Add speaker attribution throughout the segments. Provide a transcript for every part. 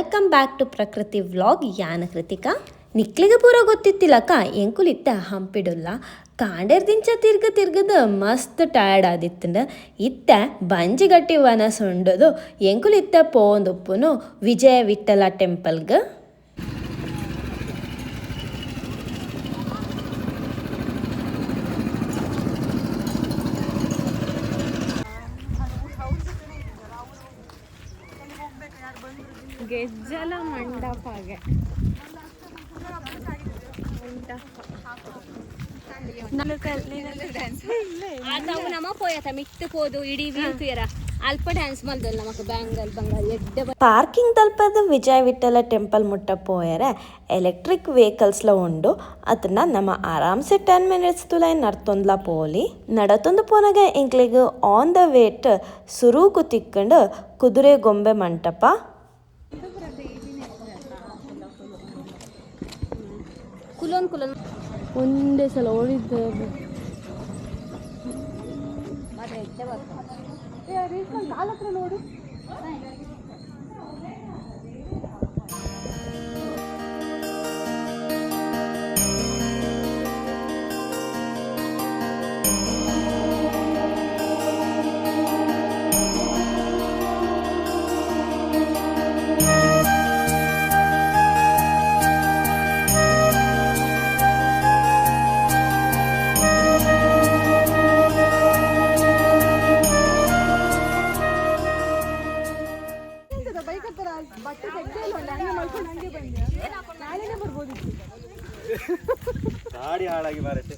Speaker 1: Welcome back to ಪ್ರಕೃತಿ vlog. ಯಾನ ಕೃತಿಕಾ ನಿಕ್ಲಿಗೆ ಪೂರ ಗೊತ್ತಿತ್ತಿಲ್ಲಕ್ಕ ಎಂಕುಲಿತ್ತ ಹಂಪಿಡುಲ್ಲ ಕಾಂಡೇರ್ದಿಂಚ ತಿರ್ಗದ ಮಸ್ತ್ ಟಯರ್ಡ್ ಆದಿತ್ತಂಡ ಇತ್ತ ಬಂಜಿಗಟ್ಟಿ ವನಸುಂಡದು ಎಂಕುಲಿತ್ತ ಪೋಂದುಪ್ಪುನು ವಿಜಯ ವಿಠಲ ಟೆಂಪಲ್ಗೆ.
Speaker 2: ಗೆಜ್ಜಲ ಮಂಟಪಗೆ ಅಲ್ಪ ಡ್ಯಾನ್ಸ್ ಬಂದಲ್ಲ ನಮಕ್ ಬ್ಯಾಂಗಲ್ ಬಂಗಾರ ಎಡ್ಡೆ
Speaker 1: ಪಾರ್ಕಿಂಗ್ ತಲುಪದ ವಿಜಯ ವಿಠಲ ಟೆಂಪಲ್ ಮುಟ್ಟ ಪೋಯರೆ ಎಲೆಕ್ಟ್ರಿಕ್ ವೆಹಿಕಲ್ಸ್ಲ ಉಂಡು ಅದನ್ನ ನಮ್ಮ ಆರಾಮ್ಸೆ 10 minutes ತುಲ ನಡ್ತೊಂದ್ಲ ಪೋಲಿ ನಡತೊಂದು ಪೋನಾಗ ಎಂಕ್ಲಿಗೆ ಆನ್ ದ ವೇಟ್ ಸುರೂಕು ತಿಕ್ಕಂಡು ಕುದುರೆ ಗೊಂಬೆ ಮಂಟಪ
Speaker 2: ಕುಲೊಂದು ಒಂದೇ ಸಲ ಓಡಿದ್ದೆ ನೋಡು.
Speaker 3: ಗಾಡಿ ಹಾಳಾಗಿ ಬರುತ್ತೆ.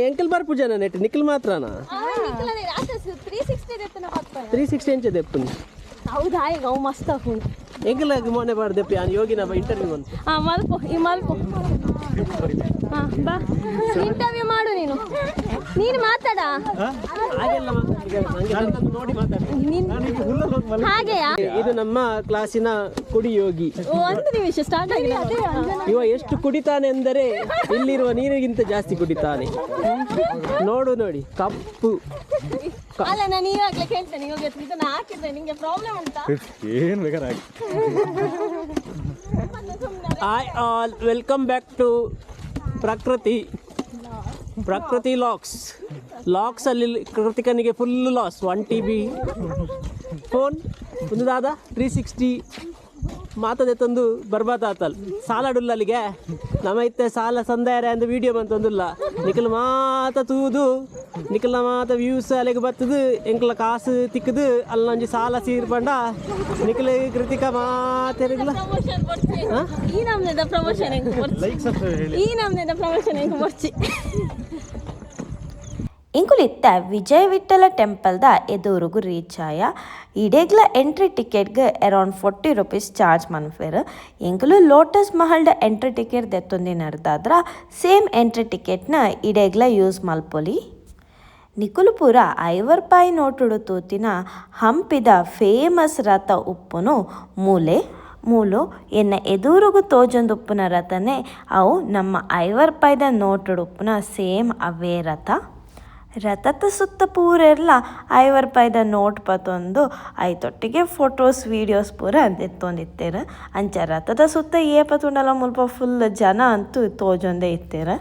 Speaker 4: ಎಂಕಲ್ ಬಾರ್ ಪೂಜಾನ ನೆಟ್ ನಿಖಿಲ್ ಮಾತ್ರನಾ 360 ಇಂಚ್ ದೆಪ್ಪು
Speaker 2: ಹೌದಾ ಈಗ ಅವು ಮಸ್ತ್ ಹಾಕೊಂಡು
Speaker 4: ಎಂಕಲ್ ಮೊನ್ನೆ ಬಾರ್ ದೆಪ್ಪಿ ನಾನು ಯೋಗಿನ ಇಂಟರ್ವ್ಯೂ ಅಂತ
Speaker 2: ಮಲ್ಪು ಈ ಮಲ್ಪು ಬಾ ಇಂಟರ್ವ್ಯೂ ಮಾಡು ನೀನು ಮಾತಾಡ ಹಾಗೆಯಾ.
Speaker 4: ಇದು ನಮ್ಮ ಕ್ಲಾಸಿನ ಕುಡಿ ಯೋಗಿ.
Speaker 2: ಒಂದು ನಿಮಿಷ ಸ್ಟಾರ್ಟ್ ಆಗಿದೆ.
Speaker 4: ಇವ ಎಷ್ಟು ಕುಡಿತಾನೆ ಎಂದರೆ ಇಲ್ಲಿರುವ ನೀರಿಗಿಂತ ಜಾಸ್ತಿ ಕುಡಿತಾನೆ. ನೋಡಿ ಕಪ್ಪು.
Speaker 2: ಅಲ್ಲ ನಾನು ಇವಾಗಲೇ ಕೇಳ್ತೇನೆ ಇವಾಗ ಇದನ್ನ ಹಾಕಿದ್ರೆ ನಿಂಗೆ ಪ್ರಾಬ್ಲಮ್ ಅಂತ
Speaker 3: ಏನು ಬೇಕಾದ್ರೆ
Speaker 4: hi all, welcome back to Prakriti ಲಾಕ್ಸ್ ಅಲ್ಲಿ ಕೃತಿಕನಿಗೆ ಫುಲ್ ಲಾಸ್. 1 TB ಫೋನ್ ಒಂದು ದಾದ 360 ಮಾತದೆ ತಂದು ಬರ್ಬಾತಾತಲ್ ಸಾಲಡುಲ್ಲಲ್ಲಿಗೆ ನಮ್ಮ ಇತ್ತೆ ಸಾಲ ಸಂದಾಯರ ಅಂದು ವಿಡಿಯೋ ಬಂತಂದಿಲ್ಲ ನಿಖಲ್ ಮಾತ ತೂದು ನಿಖಲ್ನ ಮಾತ ವ್ಯೂಸ್ ಅಲ್ಲಿಗೆ ಬರ್ತದು ಎಂಕ್ಲ ಕಾಸು ತಿಕ್ಕದು ಅಲ್ಲೊಂಜಿ ಸಾಲ ಸೀರ್ಪಂಡ ನಿಖಲ್ ಕೃತಿಕ ಮಾತಿರಗಿಲ್ಲ
Speaker 2: ಈ ನಮ್ನೆದ ಪ್ರಮೋಷನ್ ಹೆಂಗೆ ಬರ್ಚಿ
Speaker 1: ಇಂಕುಲಿತ್ತ ವಿಜಯ ವಿಠಲ ಟೆಂಪಲ್ದ ಎದುರುಗು ರೀಚ್ ಆಯ ಇಡೇಗ್ಲ ಎಂಟ್ರಿ ಟಿಕೆಟ್ಗೆ ಅರೌಂಡ್ 40 rupees ಚಾರ್ಜ್ ಮನ್ಫೇರ್. ಎಂಕುಲು ಲೋಟಸ್ ಮಹಲ್ದ ಎಂಟ್ರಿ ಟಿಕೆಟ್ ದೆತ್ತೊಂದಿನರ್ದಾದ್ರ ಸೇಮ್ ಎಂಟ್ರಿ ಟಿಕೆಟ್ನ ಇಡೇಗ್ಲ ಯೂಸ್ ಮಲ್ಪೊಲಿ. ನಿಕುಲು ಪೂರ 5 ರೂಪಾಯಿ ನೋಟುಡು ತೂತಿನ ಹಂಪಿದ ಫೇಮಸ್ ರಥ ಉಪ್ಪುನು ಮೂಲು ಎನ್ನ ಎದುರುಗು ತೋಜೊಂದುಪ್ಪುನ ರಥನೇ ಅವು ನಮ್ಮ 5 ರೂಪಾಯಿದ ನೋಟುಡು ಉಪ್ಪುನ ಸೇಮ್ ಅವೇ ರಥ. ರಥದ ಸುತ್ತ ಪೂರೆಲ್ಲ 5 ರೂಪಾಯಿದ ನೋಟ್ ಪತ್ತೊಂದು ಐತೊಟ್ಟಿಗೆ ಫೋಟೋಸ್ ವೀಡಿಯೋಸ್ ಪೂರ ಎತ್ತೊಂದಿತ್ತೇರು ಅಂಚ ರಥದ ಸುತ್ತ ಏಪತ್ತುಂಡಲ ಮುಲ್ಪ ಫುಲ್ ಜನ ಅಂತೂ ತೋಜೊಂದೇ ಇತ್ತೇರು.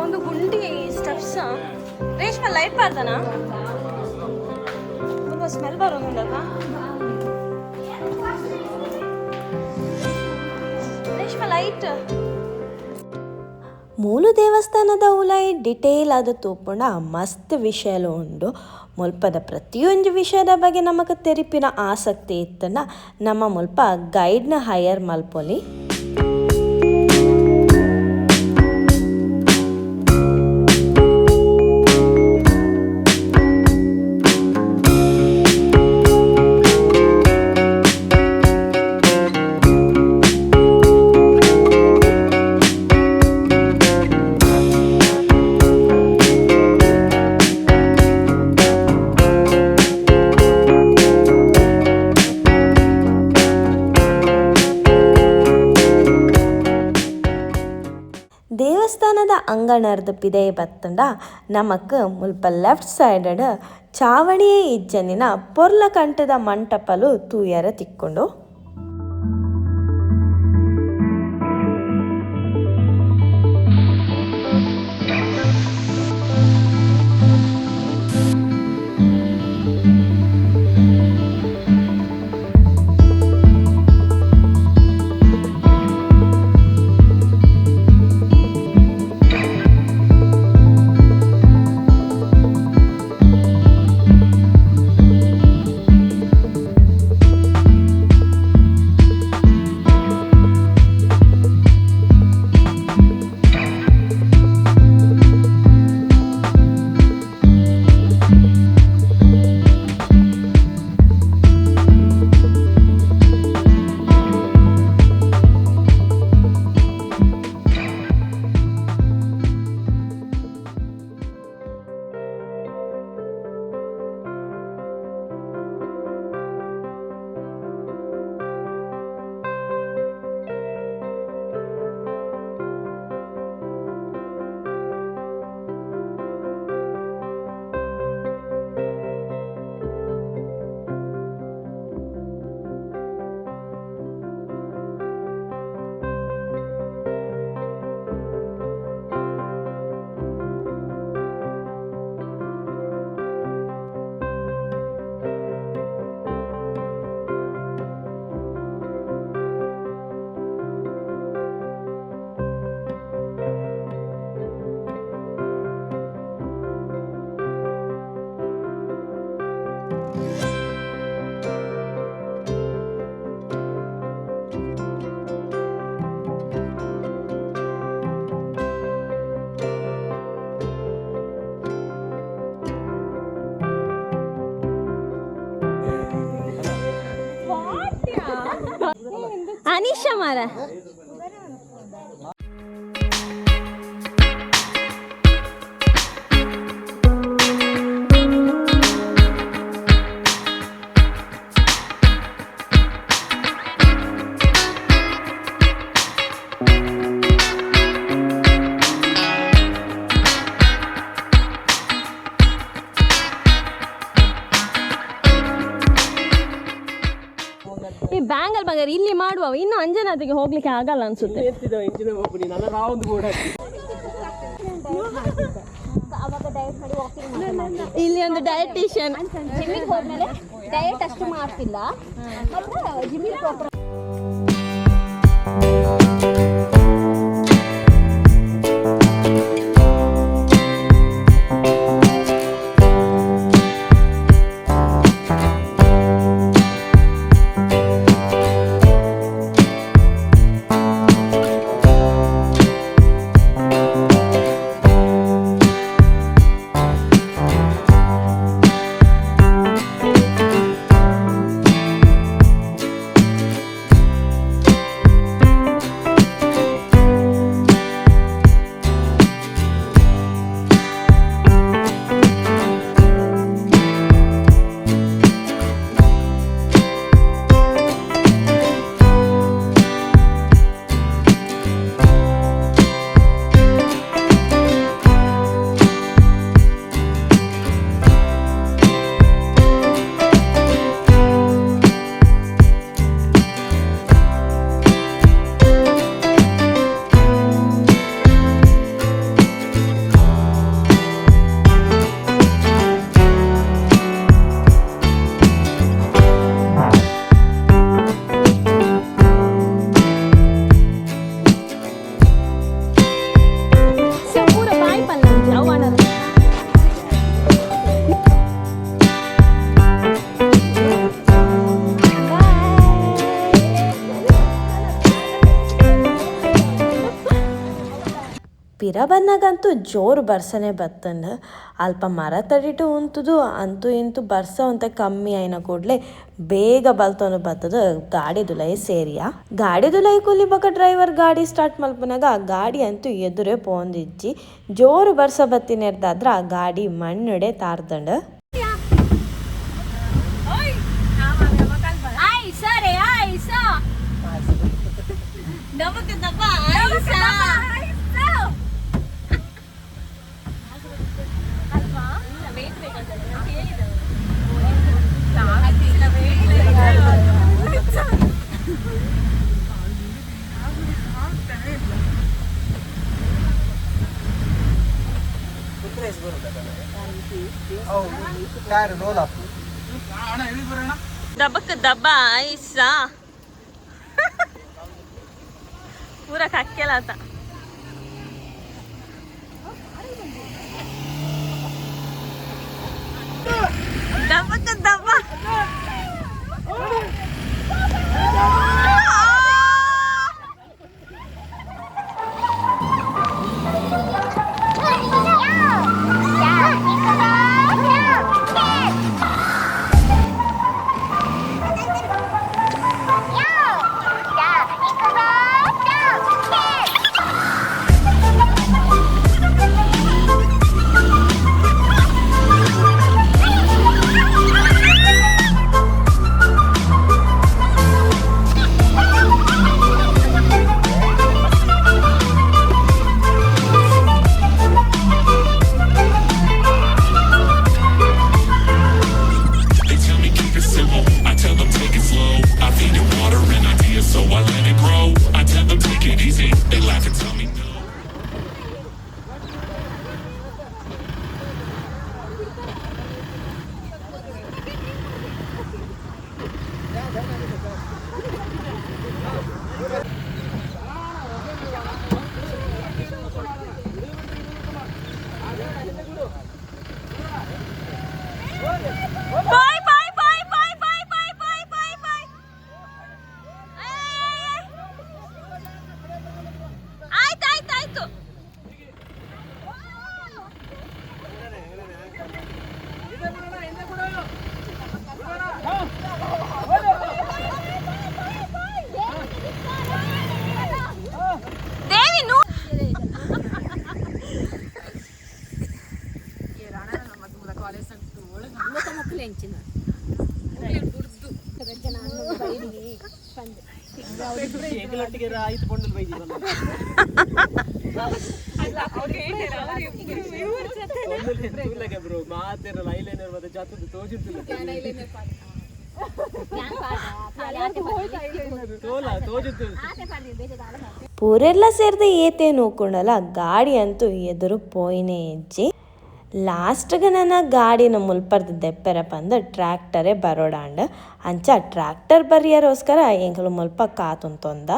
Speaker 2: ಒಂದು ಗುಂಡಿ ಸ್ಟೆಪ್ಸ್ ರೇಷ್ಮೆ ಲೈಟ್ ಬಾರ್ದನ ತುಂಬ ಸ್ಮೆಲ್ ಬರೋದಿಲ್ಲ ರೇಷ್ಮೆ ಲೈಟ್.
Speaker 1: ಮೂಲು ದೇವಸ್ಥಾನದ ಉಲಾಯಿ ಡಿಟೇಲ್ ಆದ ತೂಪುಂಡ ಮಸ್ತ್ ವಿಷಯಲು ಉಂಡು. ಮುಲ್ಪದ ಪ್ರತಿಯೊಂದು ವಿಷಯದ ಬಗ್ಗೆ ನಮಗೆ ತೆರಿಪಿನ ಆಸಕ್ತಿ ಇತ್ತಂಡ ನಮ್ಮ ಮುಲ್ಪ ಗೈಡ್ನ ಹೈಯರ್ ಮಲ್ಪೊಲಿ. ದೇವಸ್ಥಾನದ ಅಂಗಣರ್ದು ಪಿದೆ ಬತ್ತಂಡ ನಮಕ್ ಮುಲ್ಪ ಲೆಫ್ಟ್ ಸೈಡ್ ಚಾವಣಿಯೇ ಇಜ್ಜನಿನ ಪೊರ್ಲ ಕಂಠದ ಮಂಟಪಲು ತೂಯರ ತಿಕ್ಕೊಂಡು.
Speaker 2: ಅನಿಶಾ ಮಾರ ಈ ಬ್ಯಾಂಗಲ್ ಬಂಗಾರ ಇಲ್ಲಿ ಮಾಡುವ ಇನ್ನು ಅಂಜನಾದ್ರಿಗೆ ಹೋಗ್ಲಿಕ್ಕೆ ಆಗಲ್ಲ ಅನ್ಸುತ್ತೆ. ಇಲ್ಲಿ ಒಂದು ಡಯಟಿಷಿಯನ್ ಜಿಮ್ಮಿಗೆ ಹೋದ್ಮೇಲೆ ಡಯಟ್ ಅಷ್ಟು ಮಾಡ್ತಿಲ್ಲ.
Speaker 1: ಪಿರಬನ್ನಗಂತೂ ಜೋರು ಬರ್ಸನೆ ಬತ್ತಂಡು ಅಲ್ಪ ಮರ ತಡಿಟು ಉಂತುದು ಅಂತೂ ಇಂತೂ ಬರ್ಸ ಅಂತ ಕಮ್ಮಿ అయిన ಕೂಡಲೇ ಬೇಗ ಬಲ್ತೊಂದು ಬತ್ತದು ಗಾಡಿದುಲೈ ಸೇರಿಯ ಗಾಡಿದುಲೈ ಕೂಲಿ ಬಕ ಡ್ರೈವರ್ ಗಾಡಿ ಸ್ಟಾರ್ಟ್ ಮಲ್ಪನಾಗ ಗಾಡಿ ಅಂತೂ ಎದುರೇ ಪೋಂದಿಜ್ಜಿ ಜೋರು ಬರ್ಸ ಬತ್ತಿನೆರ್ದಾದ್ರ ಗಾಡಿ ಮಣ್ಣಡೆ ತಾರ್ದಂಡು
Speaker 2: दबक दबा ऐसा पूरा खाकेला था दबक दबा ಪೂರೆಲ್ಲ ಸೇರಿದ ಏತೆ ನೋಕೊಂಡಲ್ಲ ಗಾಡಿ ಅಂತೂ ಎದುರು ಪೋಯಿನೇ ಹೆಜ್ಜೆ ಲಾಸ್ಟ್ಗೆ ನನ್ನ ಗಾಡಿನ ಮುಲ್ಪರ್ದು ದೆಪ್ಪೆರ ಬಂದು ಟ್ರ್ಯಾಕ್ಟರೇ ಬರೋಡಾಂಡ ಅಂಚ ಟ್ರ್ಯಾಕ್ಟರ್ ಬರಿಯರೋಸ್ಕರ ಎಂಕಲು ಮುಲ್ಪ ಕಾತುಂತೊಂದ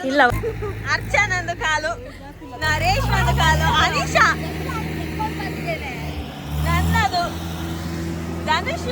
Speaker 2: ಇಲ್ಲ ಅರ್ಚನಂದು ಕಾಲು ನರೇಶ್ ಒಂದು ಕಾಲು ಅನಿಶಾ ನನ್ನದು ಧನುಷ್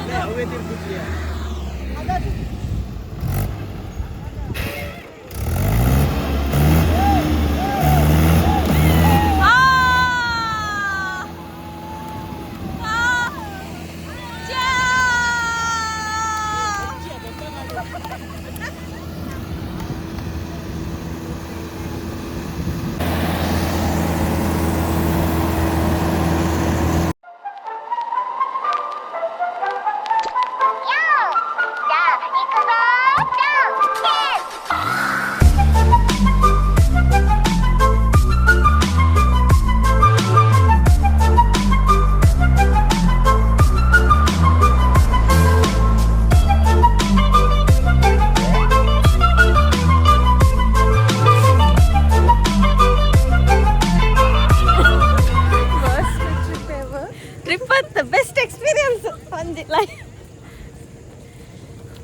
Speaker 2: ಟ್ರಿಪ್ ಅಂತ ಬೆಸ್ಟ್ ಎಕ್ಸ್ಪೀರಿಯನ್ಸ್ ಒಂದಿ ಲೈಫ್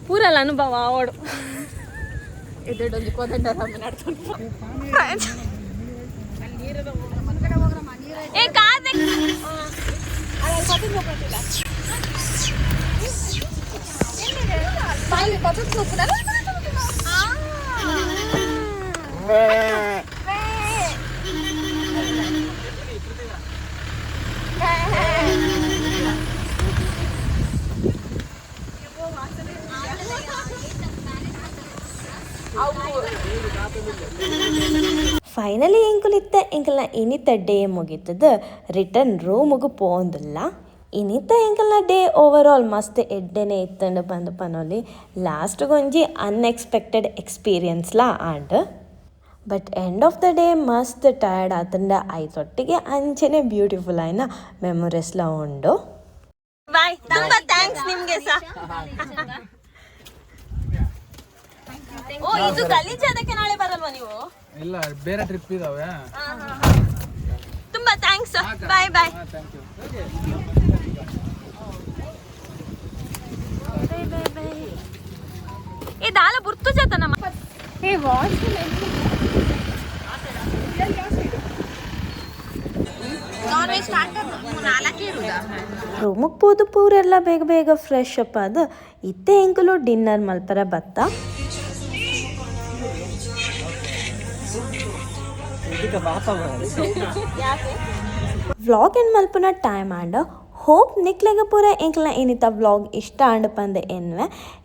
Speaker 2: ಪೂರಲ್ಲ ಅನುಭವ ಓಡು ಏ ಕಾದೆ ಫೈನಲಿ ಎಂಕುಲಿತ್ತ ಎಂಕಲ್ನ ಇನಿತ ಡೇ ಮುಗೀತದ ರಿಟರ್ನ್ ರೂಮಿಗೆ ಪೋಂದಿಲ್ಲ ಇನಿತ ಎಂಕಲ್ನ ಡೇ ಓವರ್ ಆಲ್ ಮಸ್ತ್ ಎಡ್ಡೆನೆ ಇತ್ತಂಡು ಬಂದು ಪನೋಲಿ ಲಾಸ್ಟ್ಗೊಂಜಿ ಅನ್ಎಕ್ಸ್ಪೆಕ್ಟೆಡ್ ಎಕ್ಸ್ಪೀರಿಯನ್ಸ್ಲಾ and but end of the day ಮಸ್ತ್ ಟಯರ್ಡ್ ಆತಂಡ ಐತೊಟ್ಟಿಗೆ ಅಂಚನೆ ಬ್ಯೂಟಿಫುಲ್ ಆಯ್ನ ಮೆಮೊರೀಸ್ಲ ಉಂಡು ಬಾಯ್ ತುಂಬ ಥ್ಯಾಂಕ್ಸ್ ನಿಮಗೆ ಸಹ ಓ ಇದು ಗಲೀಜಾದಕ್ಕೆ ನಾಳೆ ಬರಲ್ವಾ ನೀವು
Speaker 3: ಇಲ್ಲ ಬೇರೆ ಟ್ರಿಪ್ ಇದಾವೆ
Speaker 2: ತುಂಬಾ ಥ್ಯಾಂಕ್ಸ್ ಬಾಯ್ ಬಾಯ್ ಏ ದಾಲ ಬುರ್ತು ಜಾತ ನಮ್ಮ ಏ ವಾಶ್ ರೂಮಿಗೆ ಪೋದು ಪೂರೆಲ್ಲ ಬೇಗ ಬೇಗ ಫ್ರೆಶ್ ಅಪ್ ಆದ ಇತ್ತೆ ಎಂಕಲು ಡಿನ್ನರ್ ಮಲ್ಪರ ಬತ್ತ ವ್ಲಾಗ್ ಏನು ಮಲ್ಪನ ಟೈಮ್ ಆಂಡ ಹೋಪ್ ನಿಕ್ಲೆಗ ಪೂರ ಎಂಕ್ಲ ಏನಿತ್ತ ವ್ಲಾಗ್ ಇಷ್ಟ ಆಂಡ ಪಂದೆ ಎನ್ವೆ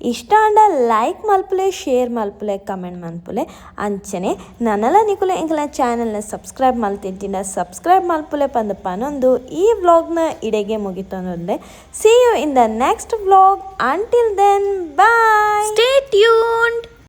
Speaker 2: ಇಷ್ಟ ಆಂಡ ಲೈಕ್ ಮಲ್ಪಲೆ ಶೇರ್ ಮಲ್ಪಲೆ ಕಮೆಂಟ್ ಮಲ್ಪಲೆ ಅಂಚನೆ ನನ್ನಲ್ಲ ನಿಕುಲೆ ಎಂಕ್ಲ ಚಾನಲ್ನ ಸಬ್ಸ್ಕ್ರೈಬ್ ಮಲ್ತಿದ್ದಿನ ಸಬ್ಸ್ಕ್ರೈಬ್ ಮಲ್ಪಲೆ ಪಂದ ಪನೊಂದು ಈ ವ್ಲಾಗ್ನ ಇಡೆಗೆ ಮುಗಿತೊಂದೆ see you in the next vlog until then by.